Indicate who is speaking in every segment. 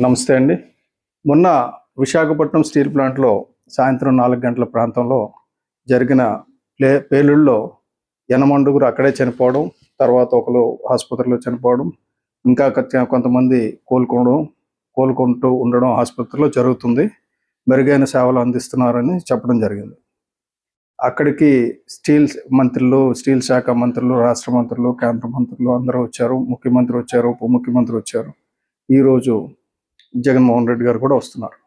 Speaker 1: నమస్తే అండి. మొన్న విశాఖపట్నం స్టీల్ ప్లాంట్‌లో సాయంత్రం 4 గంటల ప్రాంతంలో జరిగిన పేలుడులో 8 అక్కడే చనిపోవడం, తర్వాత ఒకరు ఆసుపత్రిలో చనిపోవడం, ఇంకా కొంతమంది కోలుకుంటూ ఉండడం ఆసుపత్రిలో జరుగుతుంది. మెరుగైన సేవలు అందిస్తున్నారని చెప్పడం జరిగింది. అక్కడికి స్టీల్ శాఖ మంత్రులు, రాష్ట్ర మంత్రులు, కేంద్ర మంత్రులు అందరూ వచ్చారు. ముఖ్యమంత్రి వచ్చారు, ఉప ముఖ్యమంత్రి వచ్చారు. ఈరోజు జగన్మోహన్ రెడ్డి గారు కూడా వస్తున్నారు.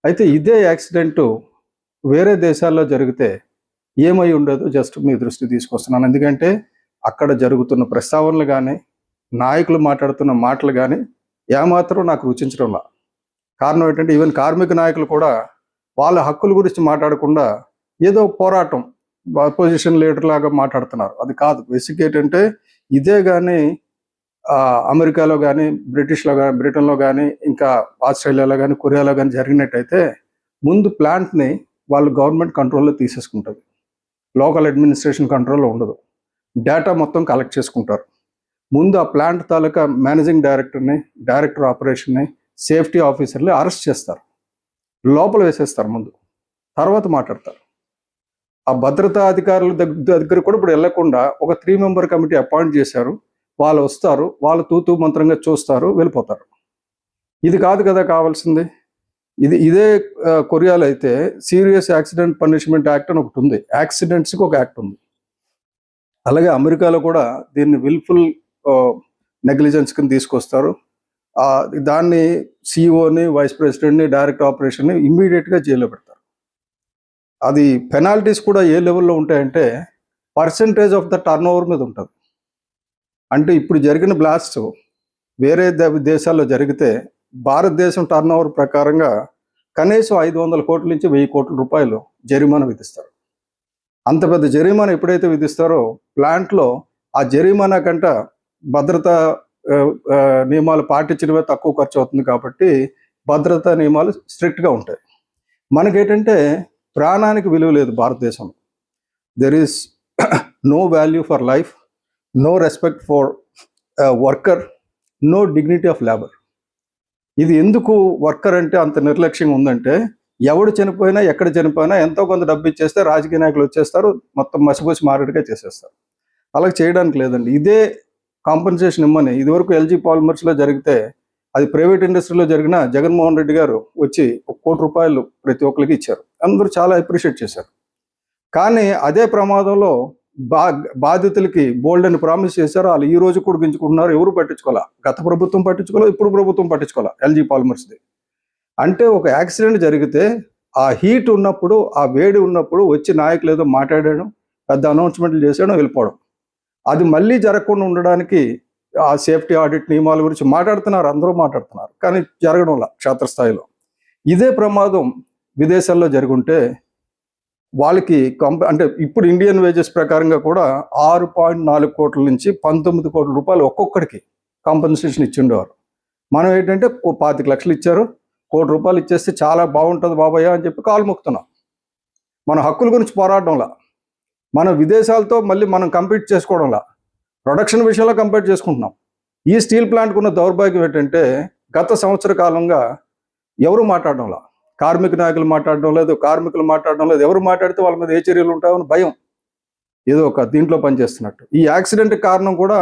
Speaker 1: అయితే ఇదే యాక్సిడెంట్ వేరే దేశాల్లో జరిగితే ఏమై ఉండదు జస్ట్ మీ దృష్టి తీసుకొస్తున్నాను. ఎందుకంటే అక్కడ జరుగుతున్న ప్రస్తావనలు కానీ, నాయకులు మాట్లాడుతున్న మాటలు కానీ ఏమాత్రం నాకు రుచించడంలా. కారణం ఏంటంటే ఈవెన్ కార్మిక నాయకులు కూడా వాళ్ళ హక్కుల గురించి మాట్లాడకుండా ఏదో పోరాటం అపోజిషన్ లీడర్ లాగా మాట్లాడుతున్నారు. అది కాదు. బేసిక్ ఏంటంటే ఇదే కానీ అమెరికాలో కానీ, బ్రిటన్లో కానీ, ఇంకా ఆస్ట్రేలియాలో కానీ, కొరియాలో కానీ జరిగినట్టయితే ముందు ప్లాంట్ని వాళ్ళు గవర్నమెంట్ కంట్రోల్లో తీసేసుకుంటుంది. లోకల్ అడ్మినిస్ట్రేషన్ కంట్రోల్లో ఉండదు. డేటా మొత్తం కలెక్ట్ చేసుకుంటారు. ముందు ఆ ప్లాంట్ తాలూకా మేనేజింగ్ డైరెక్టర్ని, డైరెక్టర్ ఆపరేషన్ని, సేఫ్టీ ఆఫీసర్ని అరెస్ట్ చేస్తారు. లోపల వేసేస్తారు ముందు. తర్వాత మాట్లాడతారు. ఆ భద్రతా అధికారుల దగ్గర కూడా ఇప్పుడు వెళ్లకుండా ఒక 3 మెంబర్ కమిటీ అపాయింట్ చేశారు. వాళ్ళు వస్తారు, వాళ్ళు తూతూ మంత్రంగా చూస్తారు, వెళ్ళిపోతారు. ఇది కాదు కదా కావాల్సింది. ఇదే కొరియాలో అయితే సీరియస్ యాక్సిడెంట్ పనిష్మెంట్ యాక్ట్ అని ఒకటి ఉంది. యాక్సిడెంట్స్కి ఒక యాక్ట్ ఉంది. అలాగే అమెరికాలో కూడా దీన్ని విల్ఫుల్ నెగ్లిజెన్స్ కింద తీసుకొస్తారు. దాన్ని సిఇఓని, వైస్ ప్రెసిడెంట్ని, డైరెక్టర్ ఆపరేషన్ని ఇమ్మీడియట్గా జైల్లో పెడతారు. అది పెనాల్టీస్ కూడా ఏ లెవెల్లో ఉంటాయంటే percentage of the turn over మీద ఉంటుంది. అంటే ఇప్పుడు జరిగిన బ్లాస్ట్ వేరే దేశాల్లో జరిగితే భారతదేశం టర్న్ ఓవర్ ప్రకారంగా కనీసం 500 కోట్ల నుంచి 1000 కోట్ల రూపాయలు జరిమానా విధిస్తారు. అంత పెద్ద జరిమానా ఎప్పుడైతే విధిస్తారో ప్లాంట్లో ఆ జరిమానా కంట భద్రతా నియమాలు పాటించడమే తక్కువ ఖర్చు అవుతుంది. కాబట్టి భద్రతా నియమాలు స్ట్రిక్ట్గా ఉంటాయి. మనకేంటంటే ప్రాణానికి విలువ లేదు భారతదేశంలో. There is no value for life, no respect for worker, no dignity of labour. ఇది ఎందుకు వర్కర్ అంటే అంత నిర్లక్ష్యంగా ఉందంటే ఎవడు చనిపోయినా, ఎక్కడ చనిపోయినా ఎంతో కొంత డబ్బు ఇచ్చేస్తే రాజకీయ నాయకులు వచ్చేస్తారు, మొత్తం మసిపూసి మారేడుగా చేసేస్తారు. అలా చేయడానికి లేదండి. ఇదే కాంపెన్సేషన్ ఇమ్మని ఇదివరకు ఎల్జీ పాలిమర్స్లో జరిగితే అది ప్రైవేట్ ఇండస్ట్రీలో జరిగిన జగన్మోహన్ రెడ్డి గారు వచ్చి 1 కోటి రూపాయలు ప్రతి ఒక్కరికి ఇచ్చారు. అందరూ చాలా అప్రిషియేట్ చేశారు. కానీ అదే ప్రమాదంలో బాధితులకి బోల్డ్ అని ప్రామిస్ చేశారు. వాళ్ళు ఈ రోజు కూడా గించుకుంటున్నారు. ఎవరు పట్టించుకోవాలా? గత ప్రభుత్వం పట్టించుకోవాలి, ఇప్పుడు ప్రభుత్వం పట్టించుకోవాలా ఎల్జీ పాలిమర్స్ది. అంటే ఒక యాక్సిడెంట్ జరిగితే ఆ హీట్ ఉన్నప్పుడు, ఆ వేడి ఉన్నప్పుడు వచ్చి నాయకులు ఏదో మాట్లాడాడు, పెద్ద అనౌన్స్మెంట్లు చేశాడు, వెళ్ళిపోవడం. అది మళ్ళీ జరగకుండా ఉండడానికి ఆ సేఫ్టీ ఆడిట్ నియమాల గురించి మాట్లాడుతున్నారు, అందరూ మాట్లాడుతున్నారు. కానీ జరగడంలా క్షేత్రస్థాయిలో. ఇదే ప్రమాదం విదేశాల్లో జరుగుంటే వాళ్ళకి అంటే ఇప్పుడు ఇండియన్ వేజెస్ ప్రకారంగా కూడా 6.4 కోట్ల నుంచి 19 కోట్ల రూపాయలు ఒక్కొక్కడికి కాంపెన్సేషన్ ఇచ్చిండేవారు. మనం ఏంటంటే 25 లక్షలు ఇచ్చారు, 1 కోటి రూపాయలు ఇచ్చేస్తే చాలా బాగుంటుంది బాబయ్య అని చెప్పి కాలు మొక్కుతున్నాం. మన హక్కుల గురించి పోరాడడంలా, మన విదేశాలతో మళ్ళీ మనం కంపీట్ చేసుకోవడంలా, ప్రొడక్షన్ విషయంలో కంపేర్ చేసుకుంటున్నాం. ఈ స్టీల్ ప్లాంట్కు ఉన్న దౌర్భాగ్యం ఏంటంటే గత సంవత్సర కాలంగా ఎవరు మాట్లాడడంలా. కార్మిక నాయకులు మాట్లాడడం లేదు, కార్మికులు మాట్లాడడం లేదు. ఎవరు మాట్లాడితే వాళ్ళ మీద ఏ చర్యలు ఉంటాయని భయం, ఏదో ఒక దీంట్లో పనిచేస్తున్నట్టు. ఈ యాక్సిడెంట్ కారణం కూడా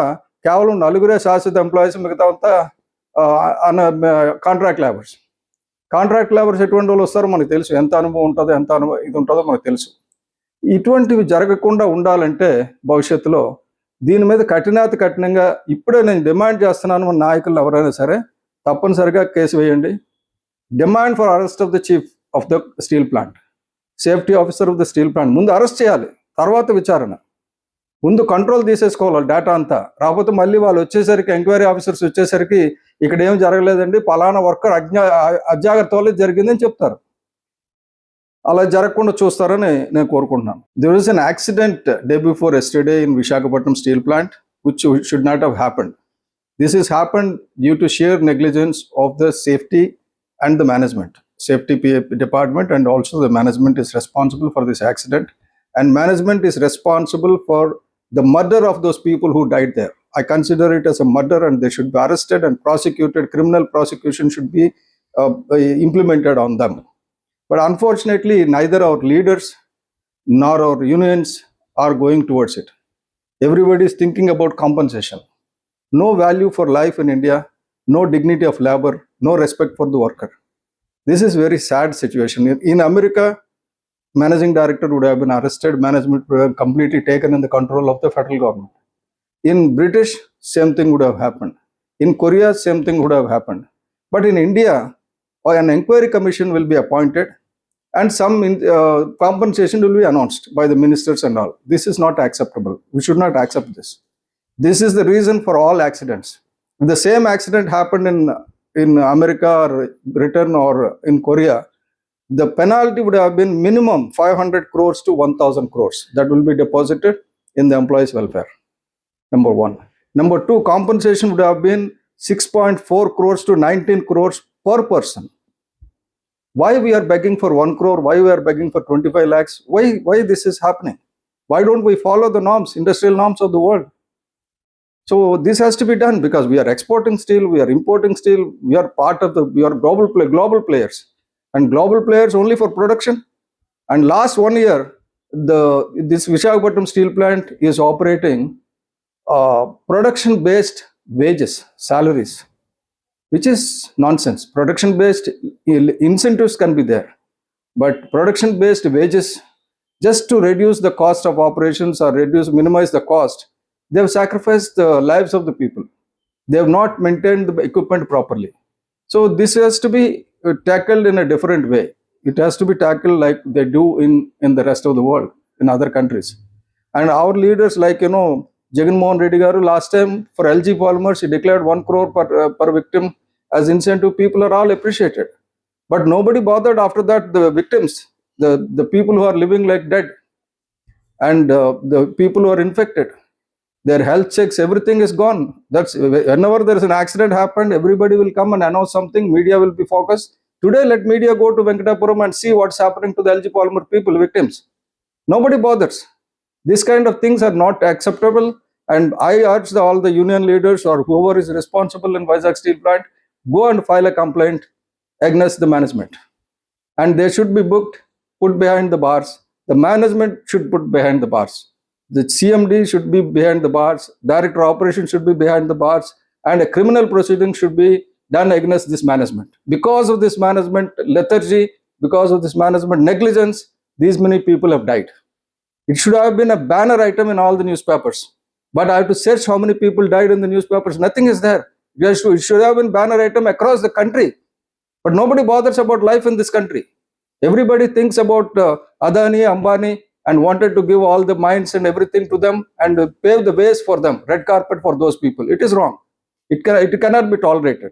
Speaker 1: కేవలం 4 శాశ్వత ఎంప్లాయీస్, మిగతా అంతా కాంట్రాక్ట్ లేబర్స్. కాంట్రాక్ట్ లేబర్స్ ఎటువంటి వాళ్ళు వస్తారో మనకు తెలుసు. ఎంత అనుభవం ఉంటుందో, ఎంత ఇది ఉంటుందో మనకు తెలుసు. ఇటువంటివి జరగకుండా ఉండాలంటే భవిష్యత్తులో దీని మీద కఠినంగా ఇప్పుడే నేను డిమాండ్ చేస్తున్నాను, మన నాయకులు ఎవరైనా సరే తప్పనిసరిగా కేసు వేయండి. Demand for arrest of the chief of the steel plant, safety officer of the steel plant. ముందు అరెస్ట్ చేయాలి, తర్వాత విచారణ. ముందు కంట్రోల్ తీసేసుకోవాలి డేటా అంతా. రాకపోతే మళ్ళీ వాళ్ళు వచ్చేసరికి, ఎంక్వైరీ ఆఫీసర్స్ వచ్చేసరికి ఇక్కడ ఏం జరగలేదండి, పలానా వర్కర్ అజాగ్రత్త వల్ల జరిగిందని చెప్తారు. అలా జరగకుండా చూస్తారని నేను కోరుకుంటున్నాను. There was an accident day before yesterday in Visakhapatnam steel plant which should not have happened. This has happened due to sheer negligence of the safety and the management. Safety department and also the management is responsible for this accident, and management is responsible for the murder of those people who died there. I consider it as a murder, and they should be arrested and prosecuted. Criminal prosecution should be implemented on them. But unfortunately, neither our leaders nor our unions are going towards it. Everybody is thinking about compensation. No value for life in India, no dignity of labor, no respect for the worker. This is very sad situation. In America, managing director would have been arrested, management would have completely taken in the control of the federal government. In British, same thing would have happened. In Korea, same thing would have happened. But in India, an inquiry commission will be appointed, and some compensation will be announced by the ministers and all. This is not acceptable. We should not accept this. This is the reason for all accidents. If the same accident happened in America or Britain or in Korea, the penalty would have been minimum 500 crores to 1,000 crores that will be deposited in the employees' welfare. Number one. Number two, compensation would have been 6.4 crores to 19 crores per person. Why we are begging for 1 crore? Why we are begging for 25 lakhs? Why this is happening? Why don't we follow the norms, industrial norms of the world? So this has to be done, because we are exporting steel, we are importing steel, we are global players, and global players only for production. And last 1 year, this Visakhapatnam steel plant is operating production-based wages, salaries, which is nonsense. Production-based incentives can be there, but production-based wages, just to reduce the cost of operations or minimize the cost, they have sacrificed the lives of the people. They have not maintained the equipment properly. So this has to be tackled in a different way. It has to be tackled like they do in the rest of the world, in other countries. And our leaders, like, Jagan Mohan Reddy garu, last time for LG Polymers, he declared 1 crore per victim as incentive. People are all appreciated. But nobody bothered after that the victims, the people who are living like dead, and the people who are infected. Their health checks, everything is gone. That's whenever there is an accident happened, everybody will come and announce something. Media will be focused. Today, let media go to Venkatapuram and see what's happening to the LG Polymer people, victims. Nobody bothers. These kind of things are not acceptable. And I urge all the union leaders or whoever is responsible in Vizag Steel Plant, go and file a complaint against the management. And they should be booked, put behind the bars. The management should put behind the bars. The CMD should be behind the bars. Director of operations should be behind the bars. And a criminal proceeding should be done against this management. Because of this management lethargy, because of this management negligence, these many people have died. It should have been a banner item in all the newspapers. But I have to search how many people died in the newspapers. Nothing is there. It should have been banner item across the country. But nobody bothers about life in this country. Everybody thinks about Adani, Ambani, and wanted to give all the mines and everything to them and pave the ways for them, red carpet for those people. It is wrong. It cannot be tolerated.